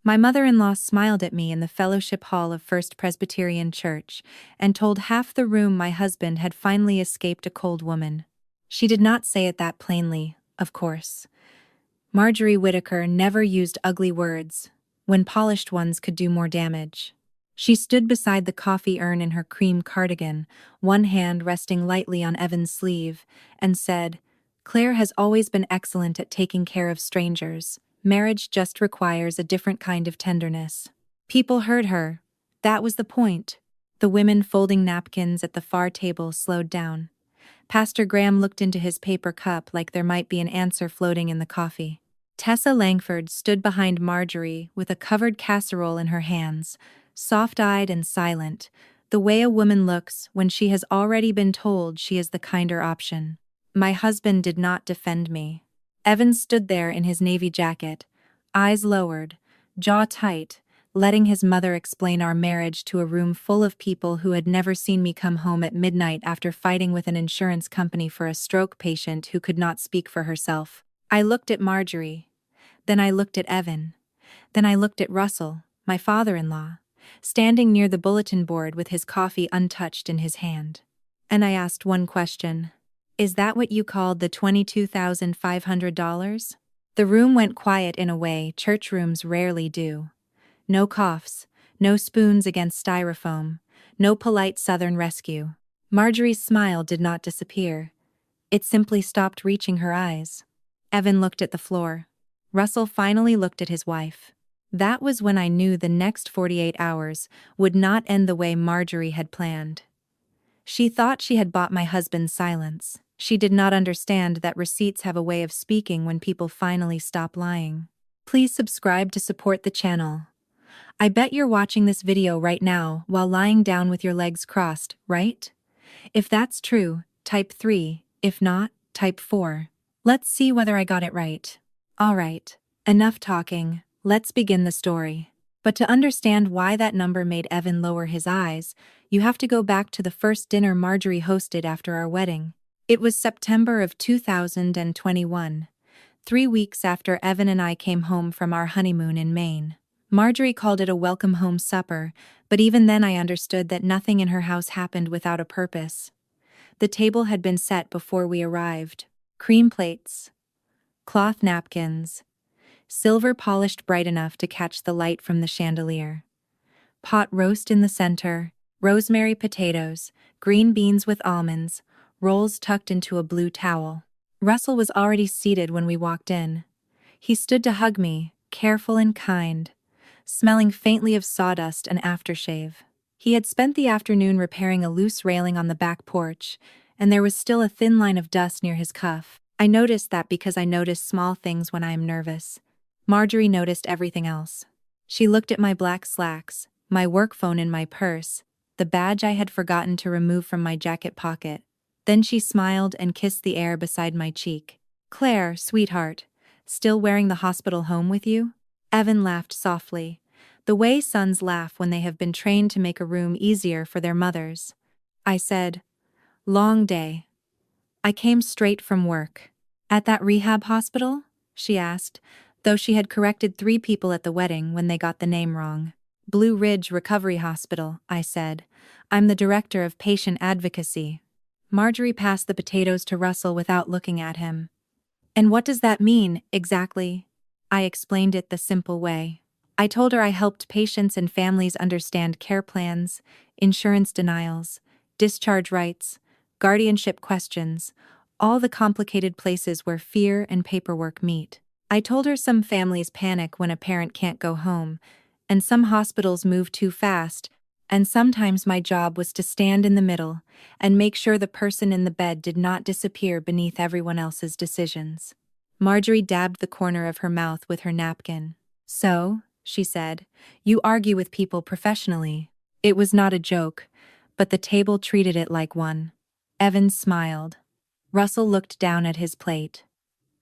My mother-in-law smiled at me in the fellowship hall of First Presbyterian Church and told half the room my husband had finally escaped a cold woman. She did not say it that plainly, of course. Marjorie Whittaker never used ugly words, when polished ones could do more damage. She stood beside the coffee urn in her cream cardigan, one hand resting lightly on Evan's sleeve, and said, "Claire has always been excellent at taking care of strangers. Marriage just requires a different kind of tenderness." People heard her. That was the point. The women folding napkins at the far table slowed down. Pastor Graham looked into his paper cup like there might be an answer floating in the coffee. Tessa Langford stood behind Marjorie with a covered casserole in her hands, soft-eyed and silent, the way a woman looks when she has already been told she is the kinder option. My husband did not defend me. Evan stood there in his navy jacket, eyes lowered, jaw tight, letting his mother explain our marriage to a room full of people who had never seen me come home at midnight after fighting with an insurance company for a stroke patient who could not speak for herself. I looked at Marjorie. Then I looked at Evan. Then I looked at Russell, my father-in-law, standing near the bulletin board with his coffee untouched in his hand. And I asked one question. "Is that what you called the $22,500? The room went quiet in a way church rooms rarely do. No coughs, no spoons against styrofoam, no polite Southern rescue. Marjorie's smile did not disappear. It simply stopped reaching her eyes. Evan looked at the floor. Russell finally looked at his wife. That was when I knew the next 48 hours would not end the way Marjorie had planned. She thought she had bought my husband's silence. She did not understand that receipts have a way of speaking when people finally stop lying. Please subscribe to support the channel. I bet you're watching this video right now while lying down with your legs crossed, right? If that's true, type 3. If not, type 4. Let's see whether I got it right. Alright, enough talking. Let's begin the story. But to understand why that number made Evan lower his eyes, you have to go back to the first dinner Marjorie hosted after our wedding. It was September of 2021, 3 weeks after Evan and I came home from our honeymoon in Maine. Marjorie called it a welcome home supper, but even then I understood that nothing in her house happened without a purpose. The table had been set before we arrived. Cream plates, cloth napkins, silver polished bright enough to catch the light from the chandelier. Pot roast in the center, rosemary potatoes, green beans with almonds, rolls tucked into a blue towel. Russell was already seated when we walked in. He stood to hug me, careful and kind, smelling faintly of sawdust and aftershave. He had spent the afternoon repairing a loose railing on the back porch, and there was still a thin line of dust near his cuff. I noticed that because I notice small things when I am nervous. Marjorie noticed everything else. She looked at my black slacks, my work phone in my purse, the badge I had forgotten to remove from my jacket pocket. Then she smiled and kissed the air beside my cheek. "Claire, sweetheart, still wearing the hospital home with you?" Evan laughed softly, the way sons laugh when they have been trained to make a room easier for their mothers. I said, "Long day. I came straight from work." "At that rehab hospital?" she asked, though she had corrected 3 people at the wedding when they got the name wrong. "Blue Ridge Recovery Hospital," I said. "I'm the director of patient advocacy." Marjorie passed the potatoes to Russell without looking at him. "And what does that mean, exactly?" I explained it the simple way. I told her I helped patients and families understand care plans, insurance denials, discharge rights, guardianship questions, all the complicated places where fear and paperwork meet. I told her some families panic when a parent can't go home, and some hospitals move too fast, and sometimes my job was to stand in the middle and make sure the person in the bed did not disappear beneath everyone else's decisions. Marjorie dabbed the corner of her mouth with her napkin. "So," she said, "you argue with people professionally." It was not a joke, but the table treated it like one. Evan smiled. Russell looked down at his plate.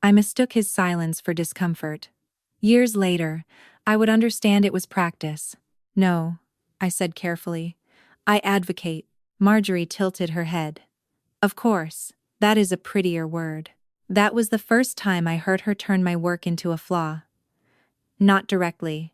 I mistook his silence for discomfort. Years later, I would understand it was practice. "No," I said carefully. "I advocate." Marjorie tilted her head. "Of course, that is a prettier word." That was the first time I heard her turn my work into a flaw. Not directly.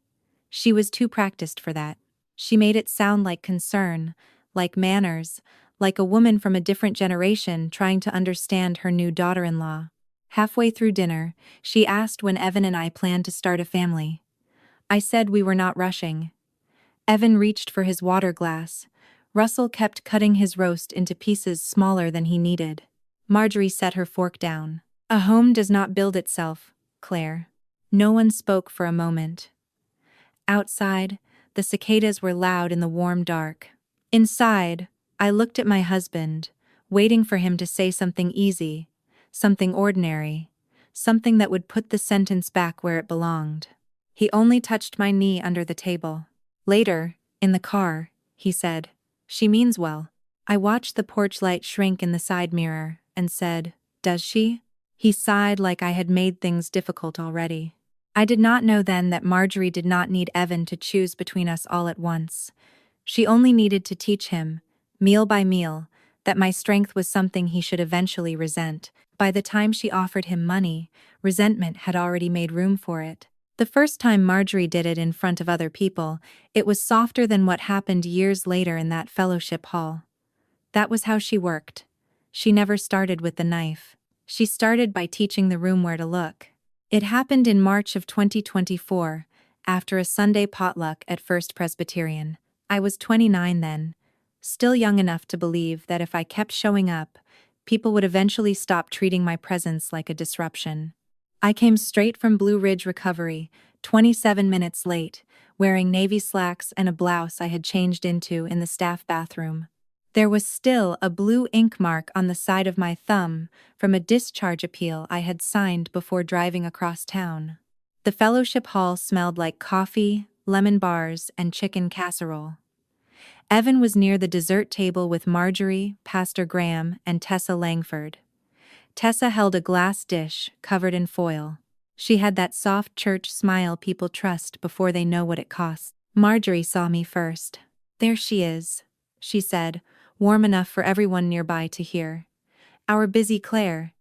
She was too practiced for that. She made it sound like concern, like manners, like a woman from a different generation trying to understand her new daughter-in-law. Halfway through dinner, she asked when Evan and I planned to start a family. I said we were not rushing. Evan reached for his water glass. Russell kept cutting his roast into pieces smaller than he needed. Marjorie set her fork down. A home does not build itself, Claire. No one spoke for a moment. Outside, the cicadas were loud in the warm dark. Inside, I looked at my husband, waiting for him to say something easy, something ordinary, something that would put the sentence back where it belonged. He only touched my knee under the table. Later, in the car, he said, "She means well." I watched the porch light shrink in the side mirror and said, "Does she?" He sighed like I had made things difficult already. I did not know then that Marjorie did not need Evan to choose between us all at once. She only needed to teach him, meal by meal, that my strength was something he should eventually resent. By the time she offered him money, resentment had already made room for it. The first time Marjorie did it in front of other people, it was softer than what happened years later in that fellowship hall. That was how she worked. She never started with the knife. She started by teaching the room where to look. It happened in March of 2024, after a Sunday potluck at First Presbyterian. I was 29 then, still young enough to believe that if I kept showing up, people would eventually stop treating my presence like a disruption. I came straight from Blue Ridge recovery, 27 minutes late, wearing navy slacks and a blouse I had changed into in the staff bathroom. There was still a blue ink mark on the side of my thumb from a discharge appeal I had signed before driving across town. The fellowship hall smelled like coffee, lemon bars, and chicken casserole. Evan was near the dessert table with Marjorie, Pastor Graham, and Tessa Langford. Tessa held a glass dish covered in foil. She had that soft church smile people trust before they know what it costs. Marjorie saw me first. "There she is," she said, warm enough for everyone nearby to hear. Our busy Claire.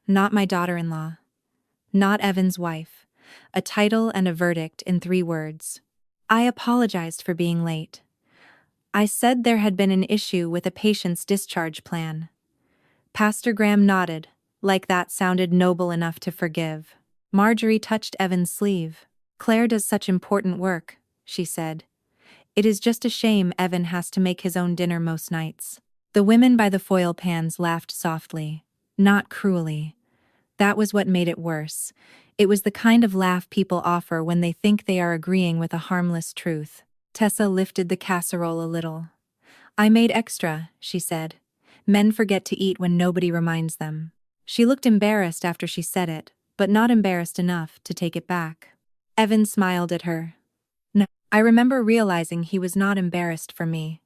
Not my daughter-in-law. Not Evan's wife. A title and a verdict in 3 words. I apologized for being late. I said there had been an issue with a patient's discharge plan. Pastor Graham nodded, like that sounded noble enough to forgive. Marjorie touched Evan's sleeve. "Claire does such important work," she said. "It is just a shame Evan has to make his own dinner most nights." The women by the foil pans laughed softly, not cruelly. That was what made it worse. It was the kind of laugh people offer when they think they are agreeing with a harmless truth. Tessa lifted the casserole a little. "I made extra," she said. "Men forget to eat when nobody reminds them." She looked embarrassed after she said it, but not embarrassed enough to take it back. Evan smiled at her. No, I remember realizing he was not embarrassed for me.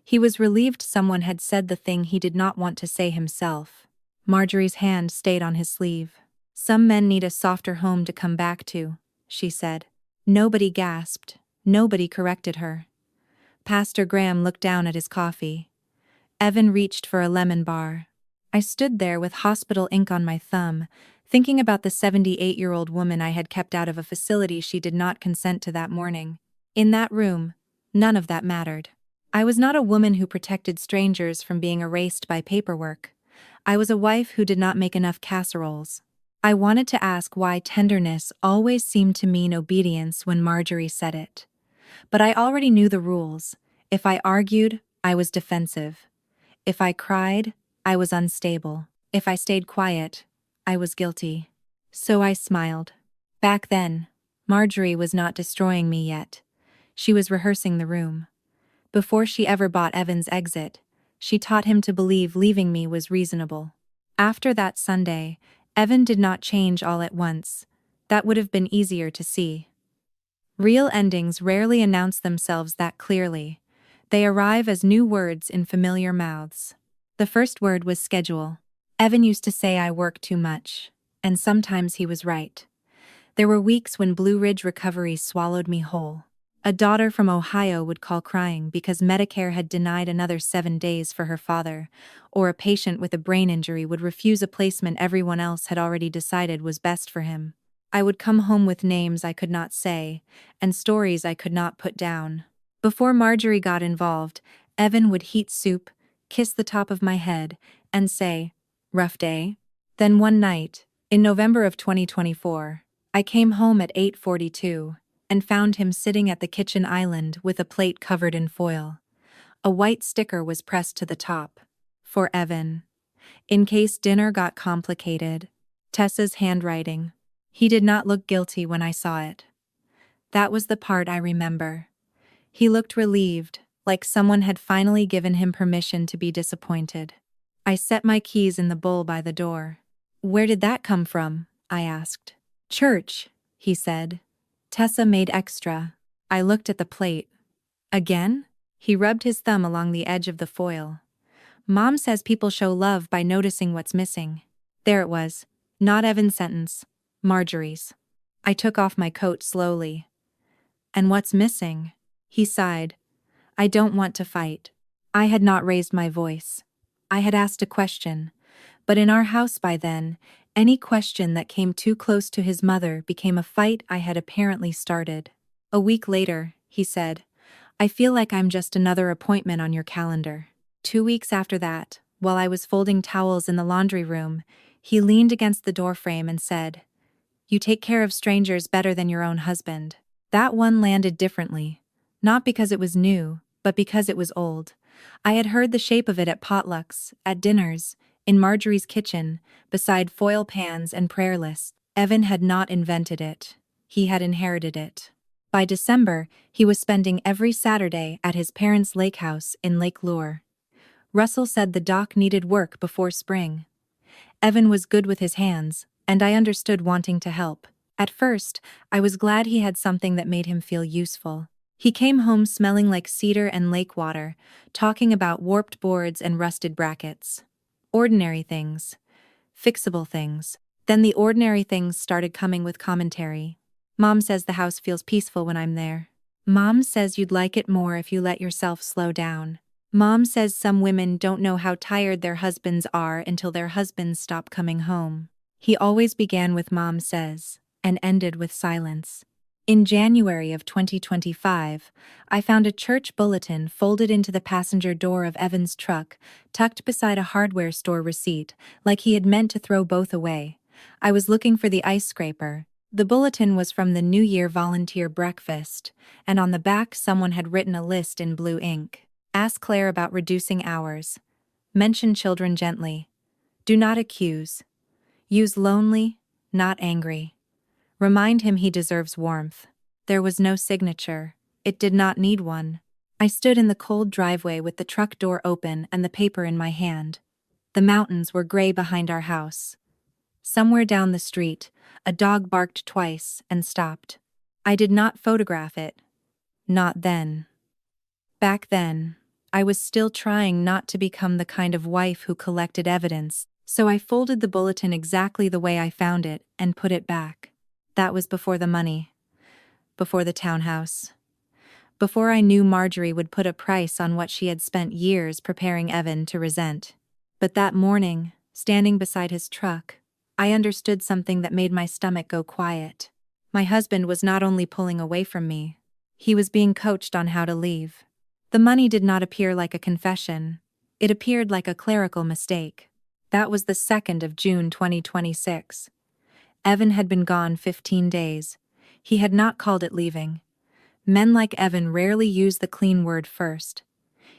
He was relieved someone had said the thing he did not want to say himself. Marjorie's hand stayed on his sleeve. "Some men need a softer home to come back to," she said. Nobody gasped. Nobody corrected her. Pastor Graham looked down at his coffee. Evan reached for a lemon bar. I stood there with hospital ink on my thumb, thinking about the 78-year-old woman I had kept out of a facility she did not consent to that morning. In that room, none of that mattered. I was not a woman who protected strangers from being erased by paperwork. I was a wife who did not make enough casseroles. I wanted to ask why tenderness always seemed to mean obedience when Marjorie said it. But I already knew the rules. If I argued, I was defensive. If I cried, I was unstable. If I stayed quiet, I was guilty. So I smiled. Back then, Marjorie was not destroying me yet. She was rehearsing the room. Before she ever bought Evan's exit, she taught him to believe leaving me was reasonable. After that Sunday, Evan did not change all at once. That would have been easier to see. Real endings rarely announce themselves that clearly. They arrive as new words in familiar mouths. The first word was schedule. Evan used to say I work too much, and sometimes he was right. There were weeks when Blue Ridge recovery swallowed me whole. A daughter from Ohio would call crying because Medicare had denied another 7 days for her father, or a patient with a brain injury would refuse a placement everyone else had already decided was best for him. I would come home with names I could not say, and stories I could not put down. Before Marjorie got involved, Evan would heat soup, kiss the top of my head, and say, "Rough day?" Then one night, in November of 2024, I came home at 8:42 and found him sitting at the kitchen island with a plate covered in foil. A white sticker was pressed to the top. For Evan. In case dinner got complicated. Tessa's handwriting. He did not look guilty when I saw it. That was the part I remember. He looked relieved, like someone had finally given him permission to be disappointed. I set my keys in the bowl by the door. "Where did that come from?" I asked. "Church," he said. "Tessa made extra." I looked at the plate. "Again?" He rubbed his thumb along the edge of the foil. "Mom says people show love by noticing what's missing." There it was. Not Evan's sentence. Marjorie's. I took off my coat slowly. "And what's missing?" He sighed. "I don't want to fight." I had not raised my voice. I had asked a question. But in our house by then, any question that came too close to his mother became a fight I had apparently started. A week later, he said, "I feel like I'm just another appointment on your calendar." 2 weeks after that, while I was folding towels in the laundry room, he leaned against the doorframe and said, "You take care of strangers better than your own husband." That one landed differently. Not because it was new, but because it was old. I had heard the shape of it at potlucks, at dinners, in Marjorie's kitchen, beside foil pans and prayer lists. Evan had not invented it. He had inherited it. By December, he was spending every Saturday at his parents' lake house in Lake Lure. Russell said the dock needed work before spring. Evan was good with his hands, and I understood wanting to help. At first, I was glad he had something that made him feel useful. He came home smelling like cedar and lake water, talking about warped boards and rusted brackets. Ordinary things. Fixable things. Then the ordinary things started coming with commentary. "Mom says the house feels peaceful when I'm there. Mom says you'd like it more if you let yourself slow down. Mom says some women don't know how tired their husbands are until their husbands stop coming home." He always began with "Mom says," and ended with silence. In January of 2025, I found a church bulletin folded into the passenger door of Evan's truck, tucked beside a hardware store receipt, like he had meant to throw both away. I was looking for the ice scraper. The bulletin was from the New Year volunteer breakfast, and on the back someone had written a list in blue ink. "Ask Claire about reducing hours. Mention children gently. Do not accuse. Use lonely, not angry. Remind him he deserves warmth." There was no signature. It did not need one. I stood in the cold driveway with the truck door open and the paper in my hand. The mountains were gray behind our house. Somewhere down the street, a dog barked twice and stopped. I did not photograph it. Not then. Back then, I was still trying not to become the kind of wife who collected evidence, so I folded the bulletin exactly the way I found it and put it back. That was before the money. Before the townhouse. Before I knew Marjorie would put a price on what she had spent years preparing Evan to resent. But that morning, standing beside his truck, I understood something that made my stomach go quiet. My husband was not only pulling away from me, he was being coached on how to leave. The money did not appear like a confession. It appeared like a clerical mistake. That was the 2nd of June 2026. Evan had been gone 15 days. He had not called it leaving. Men like Evan rarely use the clean word first.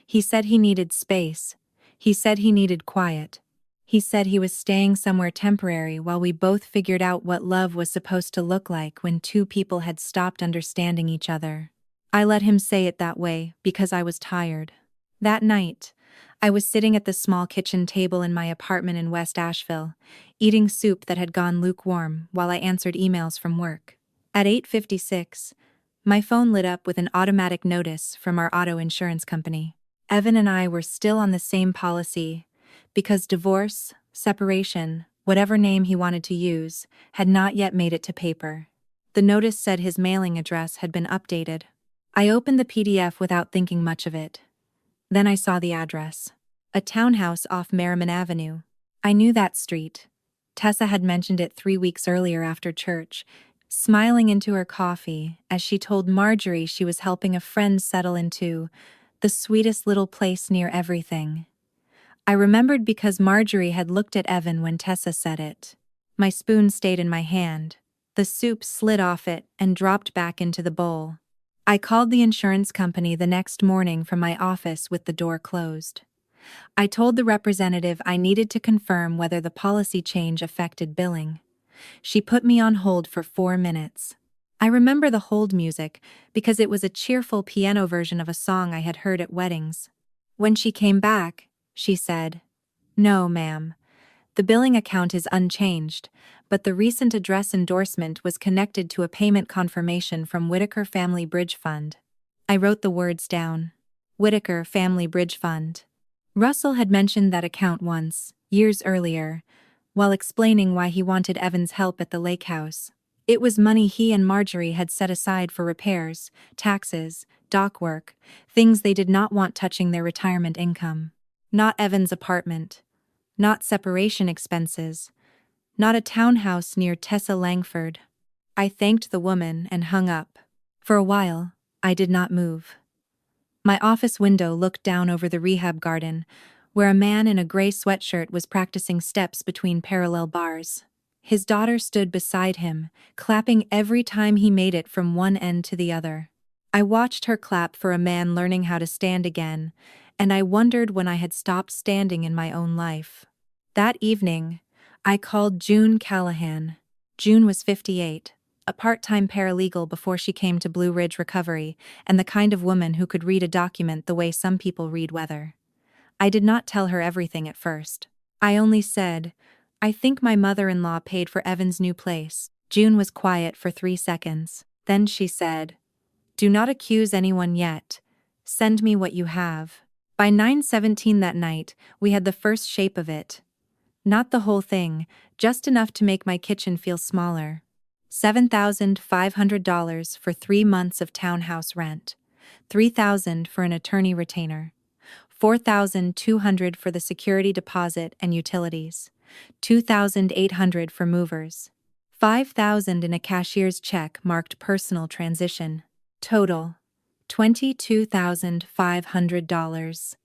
He said he needed space. He said he needed quiet. He said he was staying somewhere temporary while we both figured out what love was supposed to look like when two people had stopped understanding each other. I let him say it that way because I was tired. That night, I was sitting at the small kitchen table in my apartment in West Asheville, eating soup that had gone lukewarm while I answered emails from work. At 8:56, my phone lit up with an automatic notice from our auto insurance company. Evan and I were still on the same policy, because divorce, separation, whatever name he wanted to use, had not yet made it to paper. The notice said his mailing address had been updated. I opened the PDF without thinking much of it. Then I saw the address. A townhouse off Merriman Avenue. I knew that street. Tessa had mentioned it 3 weeks earlier after church, smiling into her coffee as she told Marjorie she was helping a friend settle into the sweetest little place near everything. I remembered because Marjorie had looked at Evan when Tessa said it. My spoon stayed in my hand. The soup slid off it and dropped back into the bowl. I called the insurance company the next morning from my office with the door closed. I told the representative I needed to confirm whether the policy change affected billing. She put me on hold for 4 minutes. I remember the hold music because it was a cheerful piano version of a song I had heard at weddings. When she came back, she said, "No, ma'am. The billing account is unchanged, but the recent address endorsement was connected to a payment confirmation from Whitaker Family Bridge Fund." I wrote the words down. Whitaker Family Bridge Fund. Russell had mentioned that account once, years earlier, while explaining why he wanted Evan's help at the lake house. It was money he and Marjorie had set aside for repairs, taxes, dock work, things they did not want touching their retirement income. Not Evan's apartment. Not separation expenses. Not a townhouse near Tessa Langford. I thanked the woman and hung up. For a while, I did not move. My office window looked down over the rehab garden, where a man in a gray sweatshirt was practicing steps between parallel bars. His daughter stood beside him, clapping every time he made it from one end to the other. I watched her clap for a man learning how to stand again, and I wondered when I had stopped standing in my own life. That evening, I called June Callahan. June was 58, a part-time paralegal before she came to Blue Ridge Recovery, and the kind of woman who could read a document the way some people read weather. I did not tell her everything at first. I only said, "I think my mother-in-law paid for Evan's new place." June was quiet for 3 seconds. Then she said, "Do not accuse anyone yet. Send me what you have." By 9:17 that night, we had the first shape of it. Not the whole thing, just enough to make my kitchen feel smaller. $7,500 for 3 months of townhouse rent. $3,000 for an attorney retainer. $4,200 for the security deposit and utilities. $2,800 for movers. $5,000 in a cashier's check marked personal transition. Total, $22,500.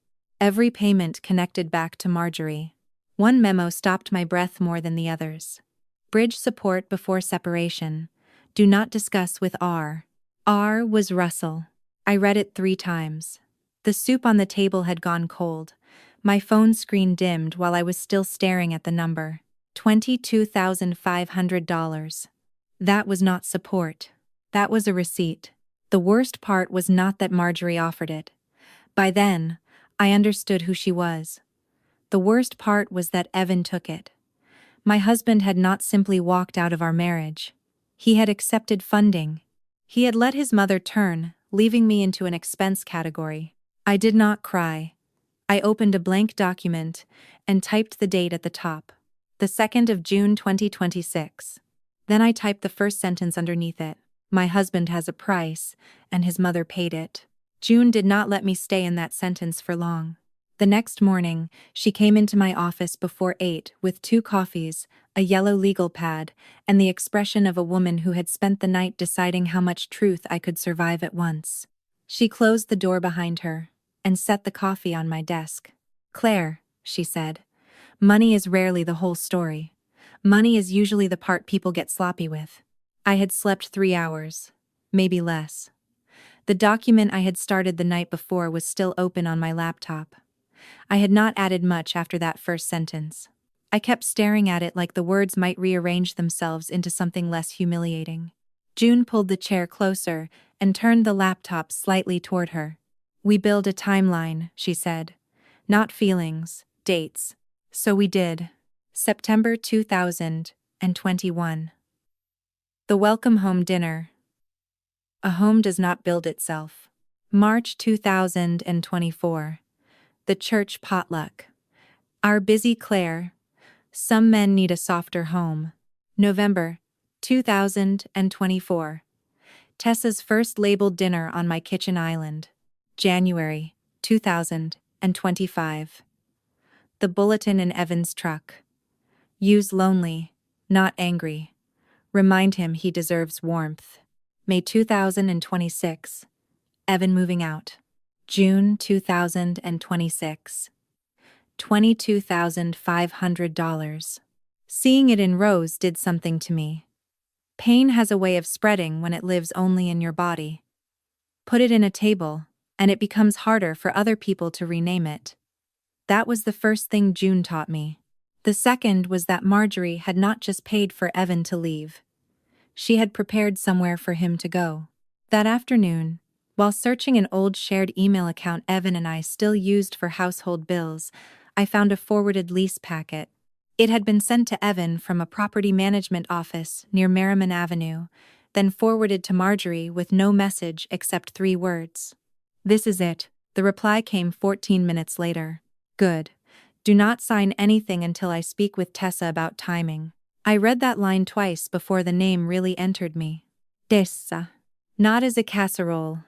Every payment connected back to Marjorie. One memo stopped my breath more than the others. Bridge support before separation. Do not discuss with R. R was Russell. I read it 3 times. The soup on the table had gone cold. My phone screen dimmed while I was still staring at the number. $22,500. That was not support. That was a receipt. The worst part was not that Marjorie offered it. By then, I understood who she was. The worst part was that Evan took it. My husband had not simply walked out of our marriage. He had accepted funding. He had let his mother turn, leaving me into an expense category. I did not cry. I opened a blank document and typed the date at the top. The 2nd of June 2026. Then I typed the first sentence underneath it. My husband has a price, and his mother paid it. June did not let me stay in that sentence for long. The next morning, she came into my office before 8 with 2 coffees, a yellow legal pad, and the expression of a woman who had spent the night deciding how much truth I could survive at once. She closed the door behind her and set the coffee on my desk. "Claire," she said, "money is rarely the whole story. Money is usually the part people get sloppy with." I had slept 3 hours, maybe less. The document I had started the night before was still open on my laptop. I had not added much after that first sentence. I kept staring at it like the words might rearrange themselves into something less humiliating. June pulled the chair closer and turned the laptop slightly toward her. "We build a timeline," she said. "Not feelings, dates." So we did. September 2021. The welcome home dinner. A home does not build itself. March 2024. The church potluck. Our busy Claire. Some men need a softer home. November 2024. Tessa's first labeled dinner on my kitchen island. January 2025. The bulletin in Evan's truck. Use lonely, not angry. Remind him he deserves warmth. May 2026. Evan moving out. June 2026. $22,500. Seeing it in rows did something to me. Pain has a way of spreading when it lives only in your body. Put it in a table, and it becomes harder for other people to rename it. That was the first thing June taught me. The second was that Marjorie had not just paid for Evan to leave. She had prepared somewhere for him to go. That afternoon, while searching an old shared email account Evan and I still used for household bills, I found a forwarded lease packet. It had been sent to Evan from a property management office near Merriman Avenue, then forwarded to Marjorie with no message except 3 words. "This is it." The reply came 14 minutes later. "Good. Do not sign anything until I speak with Tessa about timing." I read that line twice before the name really entered me. Tessa. Not as a casserole.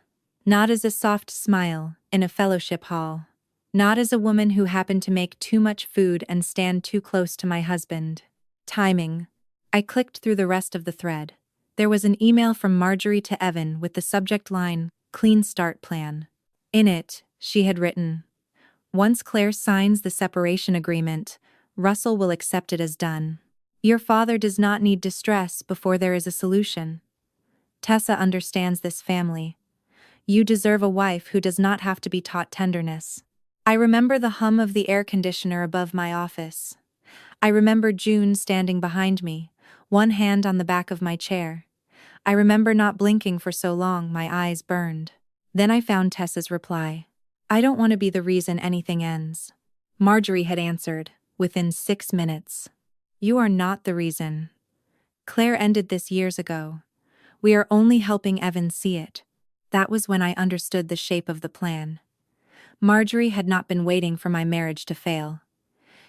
Not as a soft smile in a fellowship hall. Not as a woman who happened to make too much food and stand too close to my husband. Timing. I clicked through the rest of the thread. There was an email from Marjorie to Evan with the subject line, "Clean Start Plan." In it, she had written, "Once Claire signs the separation agreement, Russell will accept it as done. Your father does not need distress before there is a solution. Tessa understands this family. You deserve a wife who does not have to be taught tenderness." I remember the hum of the air conditioner above my office. I remember June standing behind me, one hand on the back of my chair. I remember not blinking for so long my eyes burned. Then I found Tessa's reply. "I don't want to be the reason anything ends." Marjorie had answered, within 6 minutes. "You are not the reason. Claire ended this years ago. We are only helping Evan see it." That was when I understood the shape of the plan. Marjorie had not been waiting for my marriage to fail.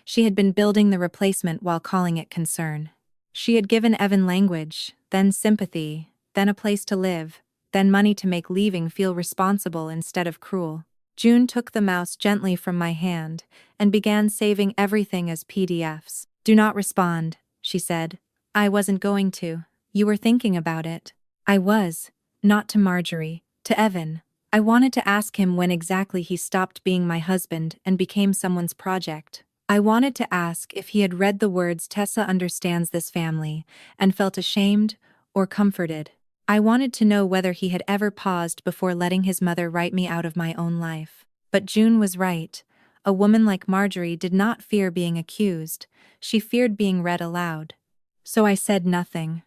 She had been building the replacement while calling it concern. She had given Evan language, then sympathy, then a place to live, then money to make leaving feel responsible instead of cruel. June took the mouse gently from my hand and began saving everything as PDFs. "Do not respond," she said. "I wasn't going to. You were thinking about it." I was, not to Marjorie, to Evan. I wanted to ask him when exactly he stopped being my husband and became someone's project. I wanted to ask if he had read the words "Tessa understands this family" and felt ashamed or comforted. I wanted to know whether he had ever paused before letting his mother write me out of my own life. But June was right. A woman like Marjorie did not fear being accused. She feared being read aloud. So I said nothing.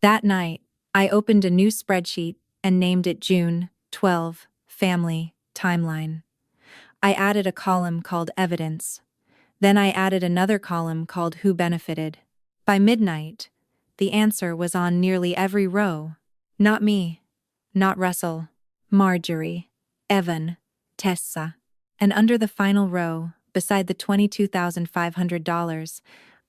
That night, I opened a new spreadsheet and named it June 12, Family, Timeline. I added a column called Evidence. Then I added another column called Who Benefited. By midnight, the answer was on nearly every row. Not me. Not Russell. Marjorie. Evan. Tessa. And under the final row, beside the $22,500,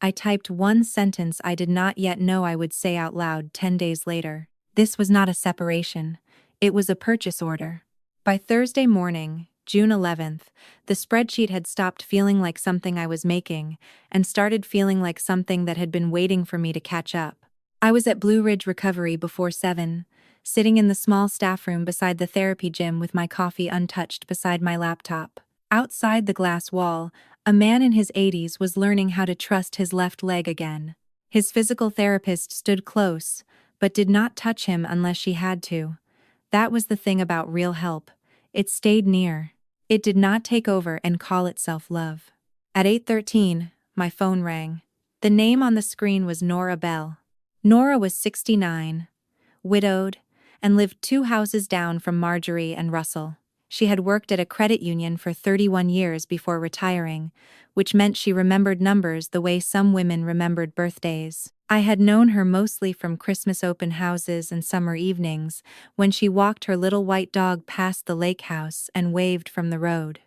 I typed one sentence I did not yet know I would say out loud 10 days later. This was not a separation. It was a purchase order. By Thursday morning, June 11th, the spreadsheet had stopped feeling like something I was making and started feeling like something that had been waiting for me to catch up. I was at Blue Ridge Recovery before 7, sitting in the small staff room beside the therapy gym with my coffee untouched beside my laptop. Outside the glass wall, a man in his 80s was learning how to trust his left leg again. His physical therapist stood close, but did not touch him unless she had to. That was the thing about real help. It stayed near. It did not take over and call itself love. At 8:13, my phone rang. The name on the screen was Nora Bell. Nora was 69, widowed, and lived 2 houses down from Marjorie and Russell. She had worked at a credit union for 31 years before retiring, which meant she remembered numbers the way some women remembered birthdays. I had known her mostly from Christmas open houses and summer evenings, when she walked her little white dog past the lake house and waved from the road.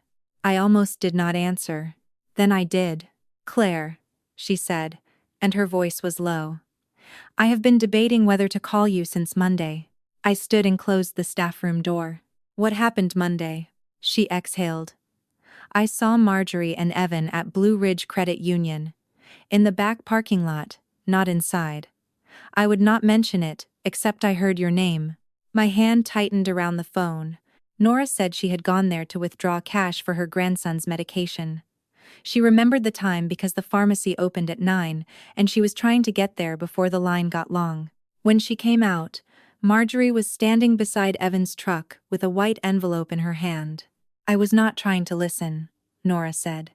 I almost did not answer. Then I did. "Claire," she said, and her voice was low. "I have been debating whether to call you since Monday." I stood and closed the staff room door. "What happened Monday?" She exhaled. "I saw Marjorie and Evan at Blue Ridge Credit Union. In the back parking lot, not inside. I would not mention it, except I heard your name. My hand tightened around the phone. Nora said she had gone there to withdraw cash for her grandson's medication. She remembered the time because the pharmacy opened at 9, and she was trying to get there before the line got long. When she came out, Marjorie was standing beside Evan's truck with a white envelope in her hand. I was not trying to listen, Nora said.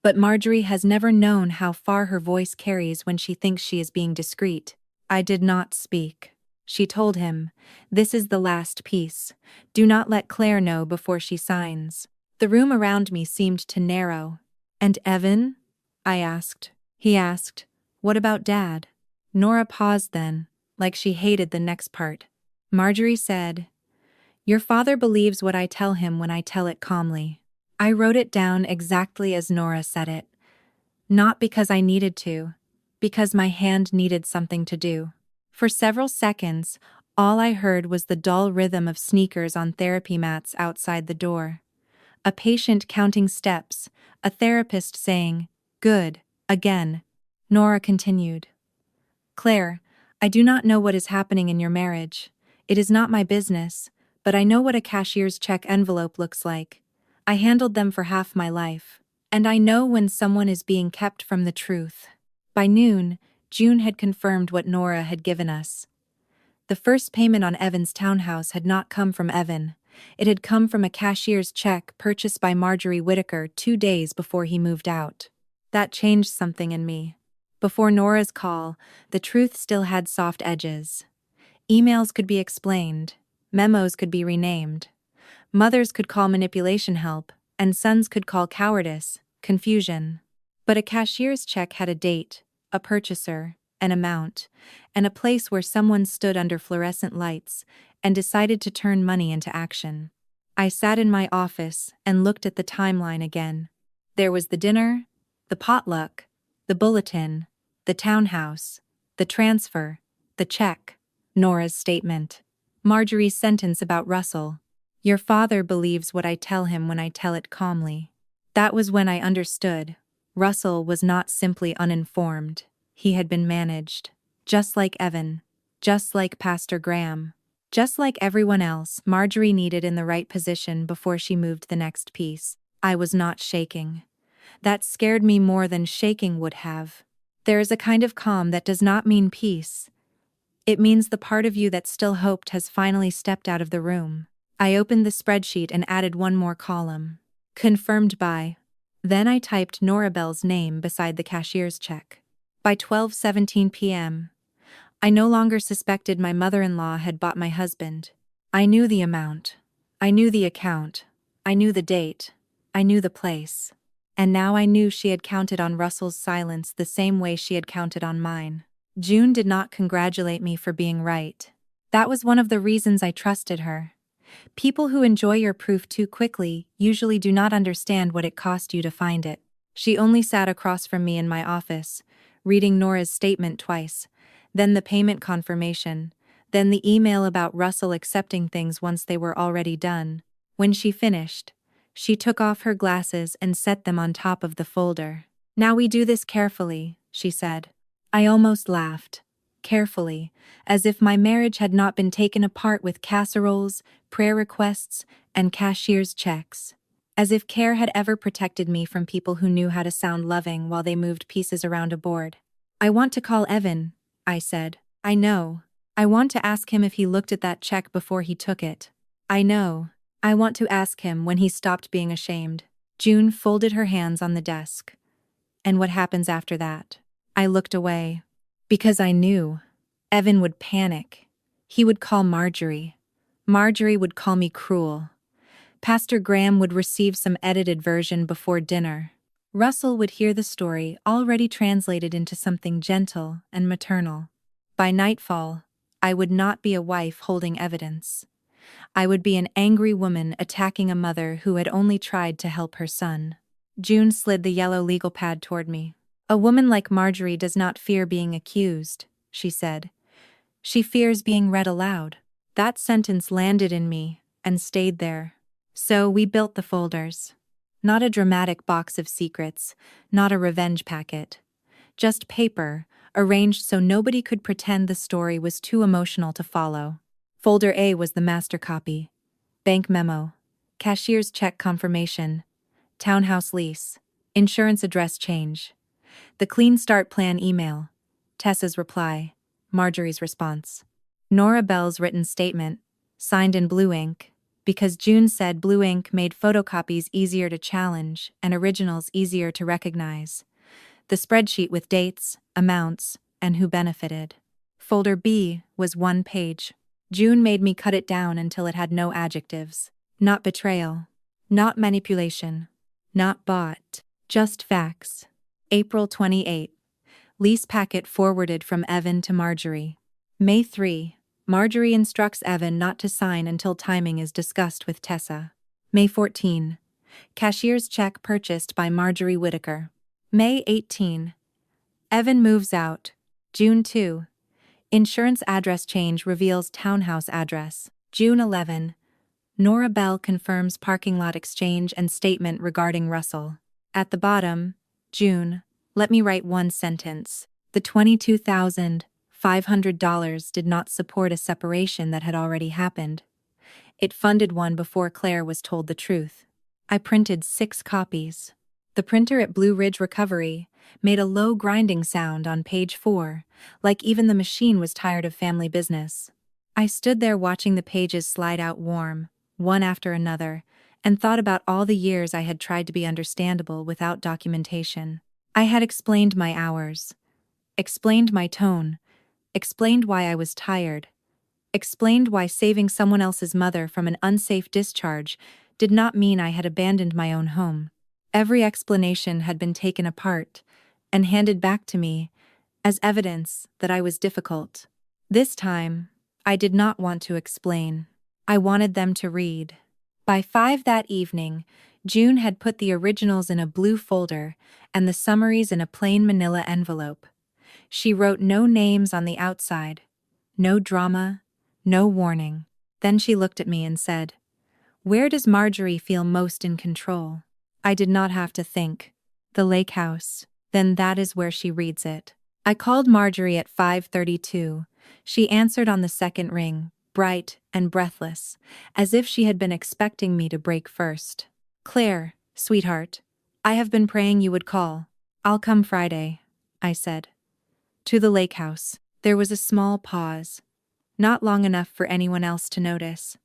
But Marjorie has never known how far her voice carries when she thinks she is being discreet. I did not speak. She told him, "This is the last piece. Do not let Claire know before she signs." The room around me seemed to narrow. "And Evan?" I asked. He asked, "What about Dad?" Nora paused then, like she hated the next part. Marjorie said, "Your father believes what I tell him when I tell it calmly." I wrote it down exactly as Nora said it. Not because I needed to, because my hand needed something to do. For several seconds, all I heard was the dull rhythm of sneakers on therapy mats outside the door. A patient counting steps, a therapist saying, "Good, again." Nora continued, "Claire, I do not know what is happening in your marriage. It is not my business, but I know what a cashier's check envelope looks like. I handled them for half my life, and I know when someone is being kept from the truth." By noon, June had confirmed what Nora had given us. The first payment on Evan's townhouse had not come from Evan. It had come from a cashier's check purchased by Marjorie Whittaker 2 days before he moved out. That changed something in me. Before Nora's call, the truth still had soft edges. Emails could be explained, memos could be renamed. Mothers could call manipulation help, and sons could call cowardice, confusion. But a cashier's check had a date, a purchaser, an amount, and a place where someone stood under fluorescent lights and decided to turn money into action. I sat in my office and looked at the timeline again. There was the dinner, the potluck, the bulletin, the townhouse, the transfer, the check, Nora's statement, Marjorie's sentence about Russell. "Your father believes what I tell him when I tell it calmly." That was when I understood. Russell was not simply uninformed. He had been managed. Just like Evan. Just like Pastor Graham. Just like everyone else, Marjorie needed in the right position before she moved the next piece. I was not shaking. That scared me more than shaking would have. There is a kind of calm that does not mean peace. It means the part of you that still hoped has finally stepped out of the room. I opened the spreadsheet and added one more column. Confirmed by. Then I typed Norabelle's name beside the cashier's check. By 12:17 p.m., I no longer suspected my mother-in-law had bought my husband. I knew the amount. I knew the account. I knew the date. I knew the place. And now I knew she had counted on Russell's silence the same way she had counted on mine. June did not congratulate me for being right. That was one of the reasons I trusted her. People who enjoy your proof too quickly usually do not understand what it cost you to find it. She only sat across from me in my office, reading Nora's statement twice, then the payment confirmation, then the email about Russell accepting things once they were already done. When she finished, she took off her glasses and set them on top of the folder. "Now we do this carefully," she said. I almost laughed. Carefully, as if my marriage had not been taken apart with casseroles, prayer requests, and cashier's checks. As if care had ever protected me from people who knew how to sound loving while they moved pieces around a board. "I want to call Evan," I said. "I know. I want to ask him if he looked at that check before he took it. I know. I want to ask him when he stopped being ashamed." June folded her hands on the desk. "And what happens after that?" I looked away. Because I knew. Evan would panic. He would call Marjorie. Marjorie would call me cruel. Pastor Graham would receive some edited version before dinner. Russell would hear the story already translated into something gentle and maternal. By nightfall, I would not be a wife holding evidence. I would be an angry woman attacking a mother who had only tried to help her son. June slid the yellow legal pad toward me. "A woman like Marjorie does not fear being accused," she said. "She fears being read aloud." That sentence landed in me and stayed there. So we built the folders. Not a dramatic box of secrets, not a revenge packet. Just paper, arranged so nobody could pretend the story was too emotional to follow. Folder A was the master copy. Bank memo. Cashier's check confirmation. Townhouse lease. Insurance address change. The clean start plan email. Tessa's reply. Marjorie's response. Nora Bell's written statement. Signed in blue ink. Because June said blue ink made photocopies easier to challenge and originals easier to recognize. The spreadsheet with dates, amounts, and who benefited. Folder B was 1 page. June made me cut it down until it had no adjectives. Not betrayal. Not manipulation. Not bought. Just facts. April 28. Lease packet forwarded from Evan to Marjorie. May 3. Marjorie instructs Evan not to sign until timing is discussed with Tessa. May 14. Cashier's check purchased by Marjorie Whitaker. May 18. Evan moves out. June 2. Insurance address change reveals townhouse address. June 11. Nora Bell confirms parking lot exchange and statement regarding Russell. At the bottom, June, let me write one sentence. The $22,500 did not support a separation that had already happened. It funded one before Claire was told the truth. I printed 6 copies. The printer at Blue Ridge Recovery made a low grinding sound on page 4, like even the machine was tired of family business. I stood there watching the pages slide out warm, one after another, and thought about all the years I had tried to be understandable without documentation. I had explained my hours, explained my tone, explained why I was tired, explained why saving someone else's mother from an unsafe discharge did not mean I had abandoned my own home. Every explanation had been taken apart and handed back to me as evidence that I was difficult. This time, I did not want to explain. I wanted them to read. By 5 that evening, June had put the originals in a blue folder and the summaries in a plain manila envelope. She wrote no names on the outside, no drama, no warning. Then she looked at me and said, "Where does Marjorie feel most in control?" I did not have to think. The lake house. Then that is where she reads it. I called Marjorie at 5:32. She answered on the second ring, bright and breathless, as if she had been expecting me to break first. "Claire, sweetheart, I have been praying you would call. I'll come Friday," I said. To the lake house. There was a small pause. Not long enough for anyone else to notice.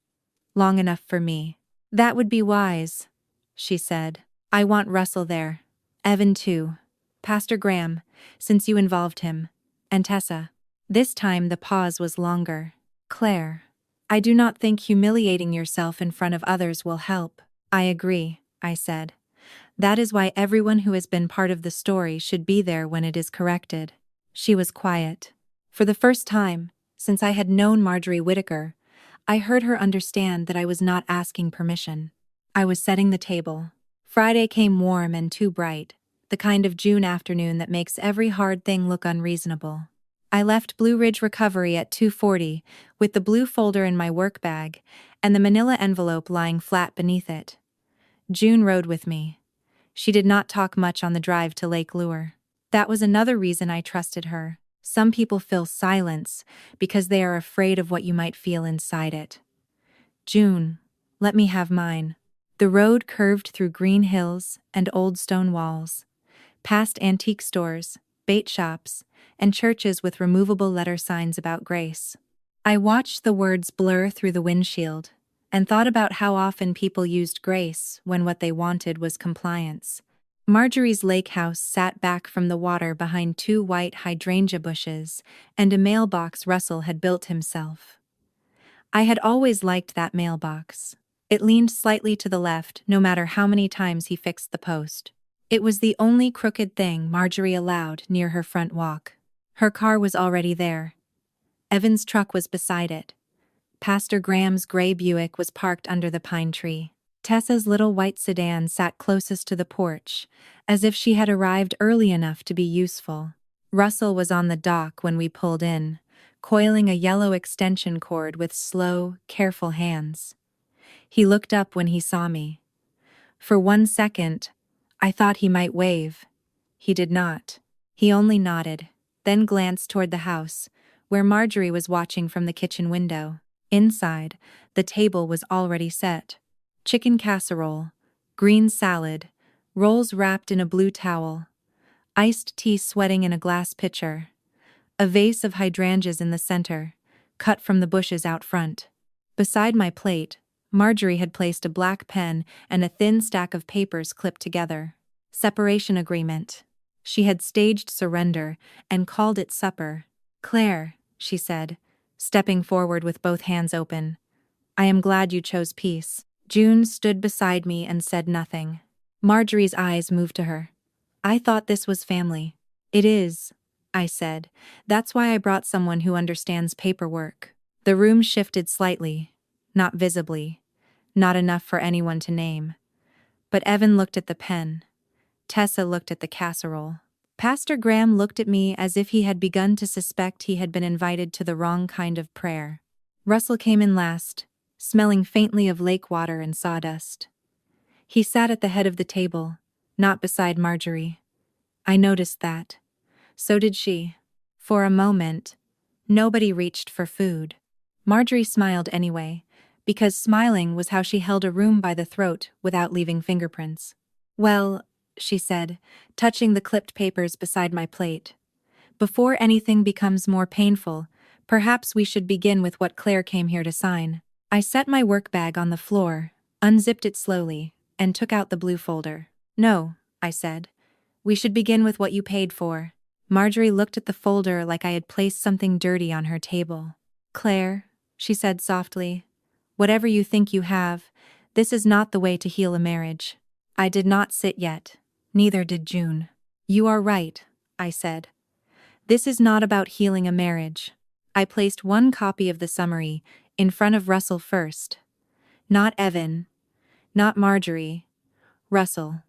Long enough for me. "That would be wise," she said. "I want Russell there. Evan too. Pastor Graham, since you involved him. And Tessa." This time the pause was longer. "Claire, I do not think humiliating yourself in front of others will help." "I agree," I said. "That is why everyone who has been part of the story should be there when it is corrected." She was quiet. For the first time, since I had known Marjorie Whitaker, I heard her understand that I was not asking permission. I was setting the table. Friday came warm and too bright, the kind of June afternoon that makes every hard thing look unreasonable. I left Blue Ridge Recovery at 2:40 with the blue folder in my work bag and the manila envelope lying flat beneath it. June rode with me. She did not talk much on the drive to Lake Lure. That was another reason I trusted her. Some people fill silence because they are afraid of what you might feel inside it. June, let me have mine. The road curved through green hills and old stone walls, past antique stores, bait shops, and churches with removable letter signs about grace. I watched the words blur through the windshield and thought about how often people used grace when what they wanted was compliance. Marjorie's lake house sat back from the water behind 2 white hydrangea bushes and a mailbox Russell had built himself. I had always liked that mailbox. It leaned slightly to the left no matter how many times he fixed the post. It was the only crooked thing Marjorie allowed near her front walk. Her car was already there. Evan's truck was beside it. Pastor Graham's gray Buick was parked under the pine tree. Tessa's little white sedan sat closest to the porch, as if she had arrived early enough to be useful. Russell was on the dock when we pulled in, coiling a yellow extension cord with slow, careful hands. He looked up when he saw me. For 1 second, I thought he might wave. He did not. He only nodded, then glanced toward the house, where Marjorie was watching from the kitchen window. Inside, the table was already set. Chicken casserole, green salad, rolls wrapped in a blue towel, iced tea sweating in a glass pitcher, a vase of hydrangeas in the center, cut from the bushes out front. Beside my plate, Marjorie had placed a black pen and a thin stack of papers clipped together. Separation agreement. She had staged surrender and called it supper. "Claire," she said, stepping forward with both hands open, "I am glad you chose peace." June stood beside me and said nothing. Marjorie's eyes moved to her. "I thought this was family." "It is," I said. "That's why I brought someone who understands paperwork." The room shifted slightly, not visibly, not enough for anyone to name. But Evan looked at the pen. Tessa looked at the casserole. Pastor Graham looked at me as if he had begun to suspect he had been invited to the wrong kind of prayer. Russell came in last, smelling faintly of lake water and sawdust. He sat at the head of the table, not beside Marjorie. I noticed that. So did she. For a moment, nobody reached for food. Marjorie smiled anyway, because smiling was how she held a room by the throat without leaving fingerprints. "Well," she said, touching the clipped papers beside my plate, "before anything becomes more painful, perhaps we should begin with what Claire came here to sign." I set my work bag on the floor, unzipped it slowly, and took out the blue folder. "No," I said. "We should begin with what you paid for." Marjorie looked at the folder like I had placed something dirty on her table. "Claire," she said softly, "whatever you think you have, this is not the way to heal a marriage." I did not sit yet. Neither did June. "You are right," I said. "This is not about healing a marriage." I placed one copy of the summary in front of Russell first. Not Evan. Not Marjorie. Russell.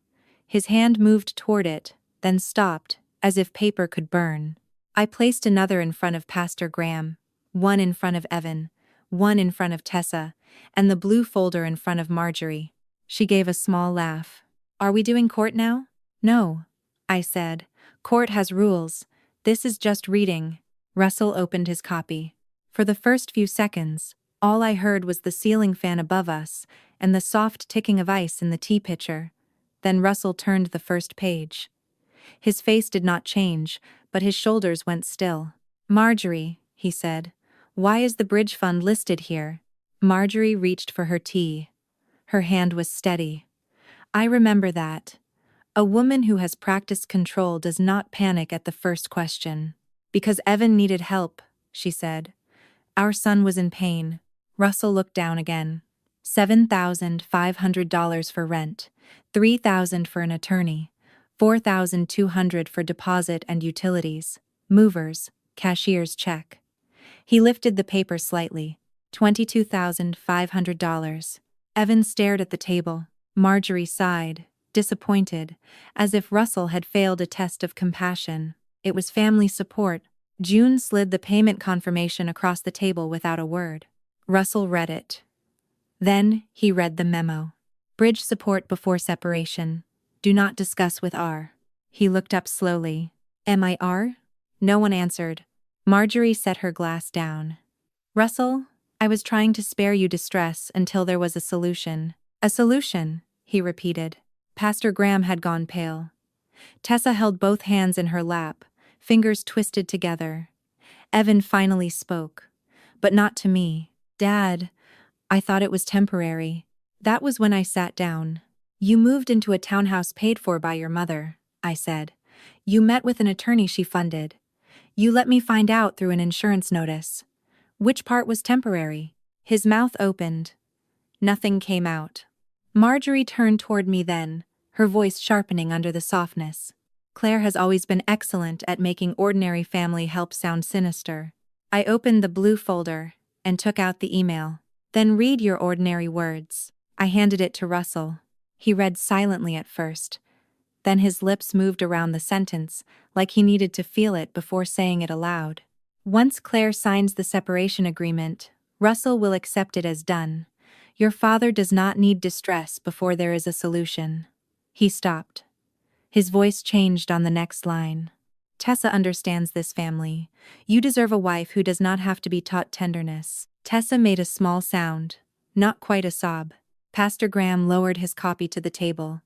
His hand moved toward it, then stopped, as if paper could burn. I placed another in front of Pastor Graham, one in front of Evan, one in front of Tessa, and the blue folder in front of Marjorie. She gave a small laugh. "Are we doing court now?" "No," I said. "Court has rules. This is just reading." Russell opened his copy. For the first few seconds, all I heard was the ceiling fan above us and the soft ticking of ice in the tea pitcher. Then Russell turned the first page. His face did not change, but his shoulders went still. "Marjorie," he said, "why is the bridge fund listed here?" Marjorie reached for her tea. Her hand was steady. I remember that. A woman who has practiced control does not panic at the first question. "Because Evan needed help," she said. "Our son was in pain." Russell looked down again. $7,500 for rent, $3,000 for an attorney, $4,200 for deposit and utilities, movers, cashier's check. He lifted the paper slightly. $22,500. Evan stared at the table. Marjorie sighed, disappointed, as if Russell had failed a test of compassion. It was family support. June slid the payment confirmation across the table without a word. Russell read it. Then he read the memo. "Bridge support before separation. Do not discuss with R." He looked up slowly. "Am I R?" No one answered. Marjorie set her glass down. "Russell, I was trying to spare you distress until there was a solution." "A solution," he repeated. Pastor Graham had gone pale. Tessa held both hands in her lap, fingers twisted together. Evan finally spoke. But not to me. "Dad, I thought it was temporary." That was when I sat down. "You moved into a townhouse paid for by your mother," I said. "You met with an attorney she funded. You let me find out through an insurance notice. Which part was temporary?" His mouth opened. Nothing came out. Marjorie turned toward me then, her voice sharpening under the softness. "Claire has always been excellent at making ordinary family help sound sinister." I opened the blue folder and took out the email. "Then read your ordinary words." I handed it to Russell. He read silently at first. Then his lips moved around the sentence, like he needed to feel it before saying it aloud. "Once Claire signs the separation agreement, Russell will accept it as done. Your father does not need distress before there is a solution." He stopped. His voice changed on the next line. Tessa understands this family. You deserve a wife who does not have to be taught tenderness. Tessa made a small sound, not quite a sob. Pastor Graham lowered his copy to the table.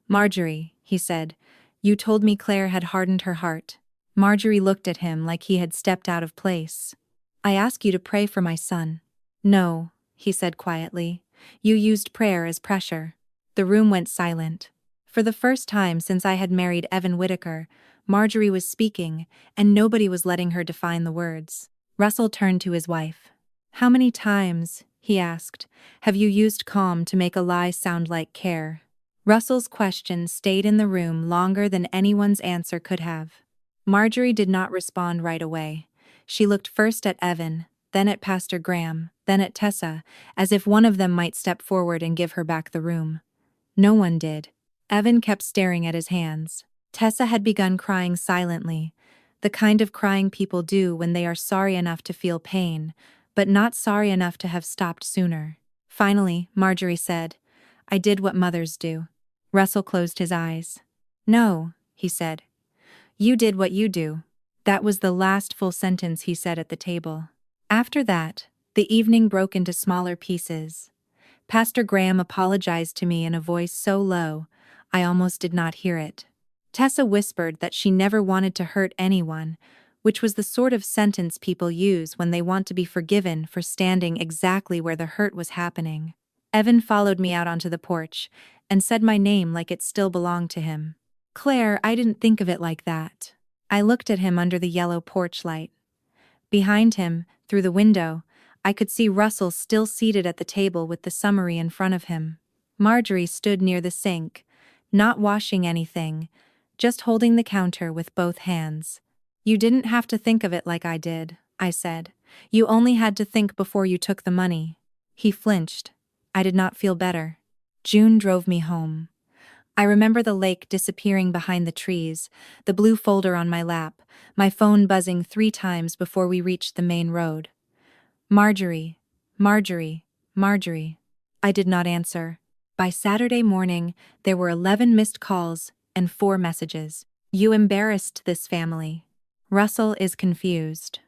Marjorie, he said, you told me Claire had hardened her heart. Marjorie looked at him like he had stepped out of place. I ask you to pray for my son. No, he said quietly. You used prayer as pressure. The room went silent. For the first time since I had married Evan Whitaker, Marjorie was speaking, and nobody was letting her define the words. Russell turned to his wife. How many times, he asked, have you used calm to make a lie sound like care? Russell's question stayed in the room longer than anyone's answer could have. Marjorie did not respond right away. She looked first at Evan, then at Pastor Graham, then at Tessa, as if one of them might step forward and give her back the room. No one did. Evan kept staring at his hands. Tessa had begun crying silently, the kind of crying people do when they are sorry enough to feel pain, but not sorry enough to have stopped sooner. Finally, Marjorie said, I did what mothers do. Russell closed his eyes. No, he said. You did what you do. That was the last full sentence he said at the table. After that, the evening broke into smaller pieces. Pastor Graham apologized to me in a voice so low, I almost did not hear it. Tessa whispered that she never wanted to hurt anyone, which was the sort of sentence people use when they want to be forgiven for standing exactly where the hurt was happening. Evan followed me out onto the porch and said my name like it still belonged to him. Claire, I didn't think of it like that. I looked at him under the yellow porch light. Behind him, through the window, I could see Russell still seated at the table with the summary in front of him. Marjorie stood near the sink, not washing anything, just holding the counter with both hands. You didn't have to think of it like I did, I said. You only had to think before you took the money. He flinched. I did not feel better. June drove me home. I remember the lake disappearing behind the trees, the blue folder on my lap, my phone buzzing 3 times before we reached the main road. Marjorie, Marjorie, Marjorie. I did not answer. By Saturday morning, there were 11 missed calls and 4 messages. You embarrassed this family. Russell is confused.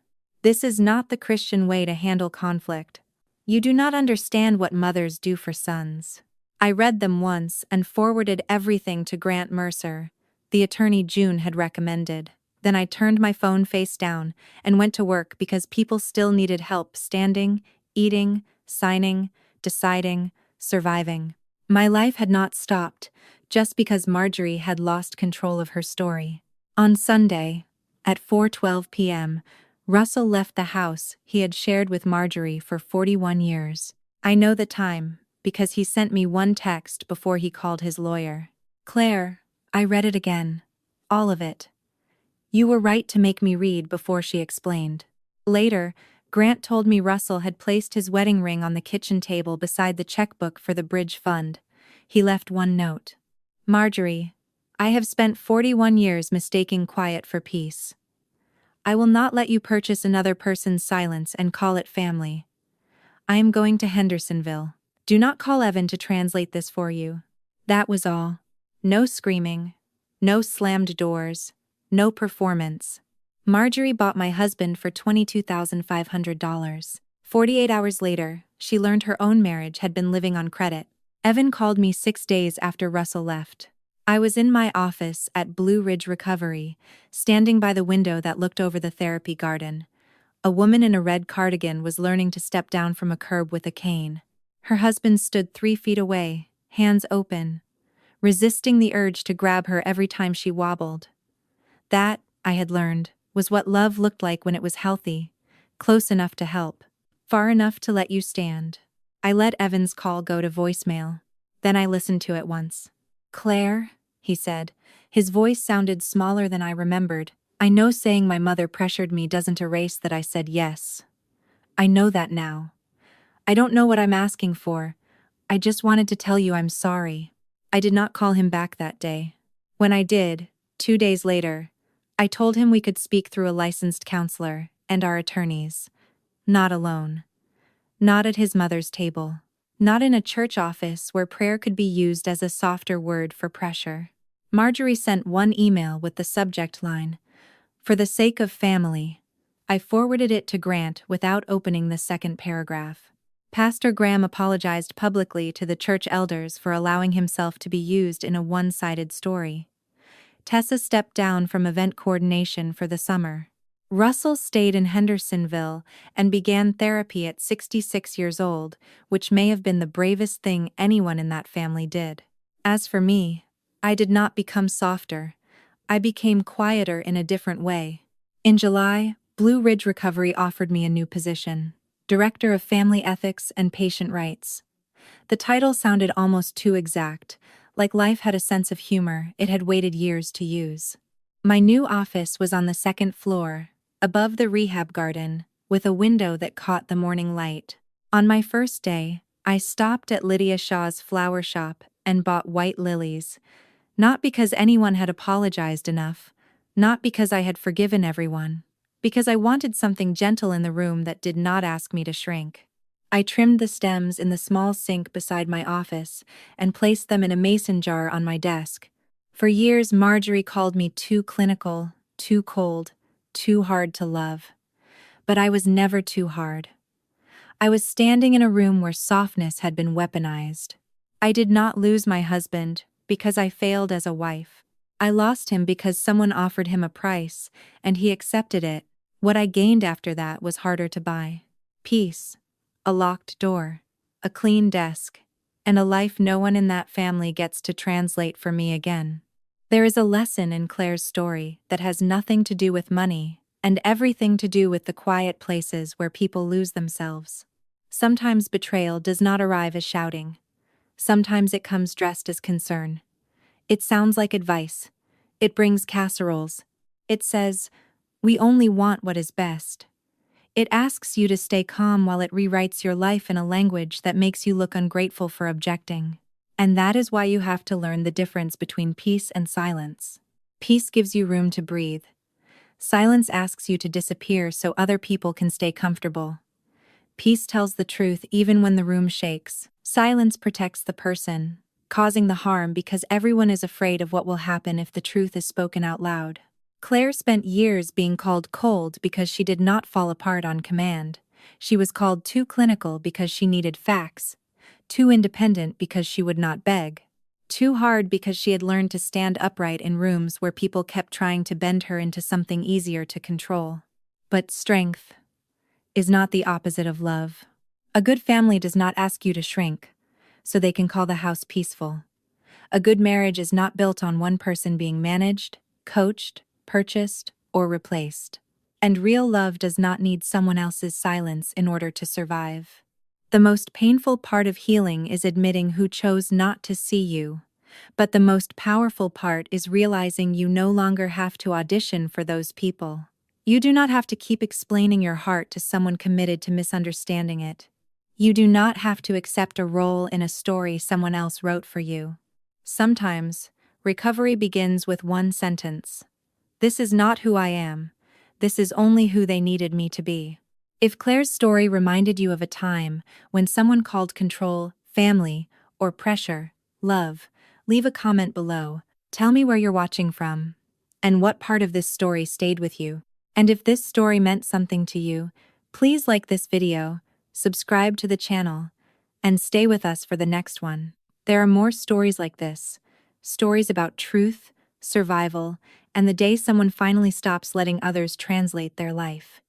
This is not the Christian way to handle conflict. You do not understand what mothers do for sons. I read them once and forwarded everything to Grant Mercer, the attorney June had recommended. Then I turned my phone face down and went to work because people still needed help standing, eating, signing, deciding, surviving. My life had not stopped just because Marjorie had lost control of her story. On Sunday, at 4:12 p.m., Russell left the house he had shared with Marjorie for 41 years. I know the time because he sent me one text before he called his lawyer. Claire, I read it again. All of it. You were right to make me read before she explained. Later, Grant told me Russell had placed his wedding ring on the kitchen table beside the checkbook for the bridge fund. He left one note. Marjorie, I have spent 41 years mistaking quiet for peace. I will not let you purchase another person's silence and call it family. I am going to Hendersonville. Do not call Evan to translate this for you. That was all. No screaming. No slammed doors. No performance. Marjorie bought my husband for $22,500. 48 hours later, she learned her own marriage had been living on credit. Evan called me 6 days after Russell left. I was in my office at Blue Ridge Recovery, standing by the window that looked over the therapy garden. A woman in a red cardigan was learning to step down from a curb with a cane. Her husband stood 3 feet away, hands open, resisting the urge to grab her every time she wobbled. That, I had learned, was what love looked like when it was healthy, close enough to help, far enough to let you stand. I let Evan's call go to voicemail. Then I listened to it once. Claire, he said. His voice sounded smaller than I remembered. I know saying my mother pressured me doesn't erase that I said yes. I know that now. I don't know what I'm asking for. I just wanted to tell you I'm sorry. I did not call him back that day. When I did, 2 days later, I told him we could speak through a licensed counselor and our attorneys. Not alone. Not at his mother's table. Not in a church office where prayer could be used as a softer word for pressure. Marjorie sent one email with the subject line, For the sake of family, I forwarded it to Grant without opening the second paragraph. Pastor Graham apologized publicly to the church elders for allowing himself to be used in a one-sided story. Tessa stepped down from event coordination for the summer. Russell stayed in Hendersonville and began therapy at 66 years old, which may have been the bravest thing anyone in that family did. As for me, I did not become softer. I became quieter in a different way. In July, Blue Ridge Recovery offered me a new position, Director of Family Ethics and Patient Rights. The title sounded almost too exact, like life had a sense of humor it had waited years to use. My new office was on the second floor, above the rehab garden, with a window that caught the morning light. On my first day, I stopped at Lydia Shaw's flower shop and bought white lilies, not because anyone had apologized enough, not because I had forgiven everyone, because I wanted something gentle in the room that did not ask me to shrink. I trimmed the stems in the small sink beside my office and placed them in a mason jar on my desk. For years, Marjorie called me too clinical, too cold, too hard to love. But I was never too hard. I was standing in a room where softness had been weaponized. I did not lose my husband because I failed as a wife. I lost him because someone offered him a price, and he accepted it. What I gained after that was harder to buy. Peace, a locked door, a clean desk, and a life no one in that family gets to translate for me again. There is a lesson in Claire's story that has nothing to do with money and everything to do with the quiet places where people lose themselves. Sometimes betrayal does not arrive as shouting. Sometimes it comes dressed as concern. It sounds like advice. It brings casseroles. It says, "We only want what is best." It asks you to stay calm while it rewrites your life in a language that makes you look ungrateful for objecting. And that is why you have to learn the difference between peace and silence. Peace gives you room to breathe. Silence asks you to disappear so other people can stay comfortable. Peace tells the truth even when the room shakes. Silence protects the person, causing the harm because everyone is afraid of what will happen if the truth is spoken out loud. Claire spent years being called cold because she did not fall apart on command. She was called too clinical because she needed facts, too independent because she would not beg, too hard because she had learned to stand upright in rooms where people kept trying to bend her into something easier to control. But strength is not the opposite of love. A good family does not ask you to shrink, so they can call the house peaceful. A good marriage is not built on one person being managed, coached, purchased, or replaced. And real love does not need someone else's silence in order to survive. The most painful part of healing is admitting who chose not to see you, but the most powerful part is realizing you no longer have to audition for those people. You do not have to keep explaining your heart to someone committed to misunderstanding it. You do not have to accept a role in a story someone else wrote for you. Sometimes, recovery begins with one sentence. This is not who I am. This is only who they needed me to be. If Claire's story reminded you of a time when someone called control, family, or pressure, love, leave a comment below. Tell me where you're watching from, and what part of this story stayed with you. And if this story meant something to you, please like this video, subscribe to the channel, and stay with us for the next one. There are more stories like this, stories about truth, survival, and the day someone finally stops letting others translate their life.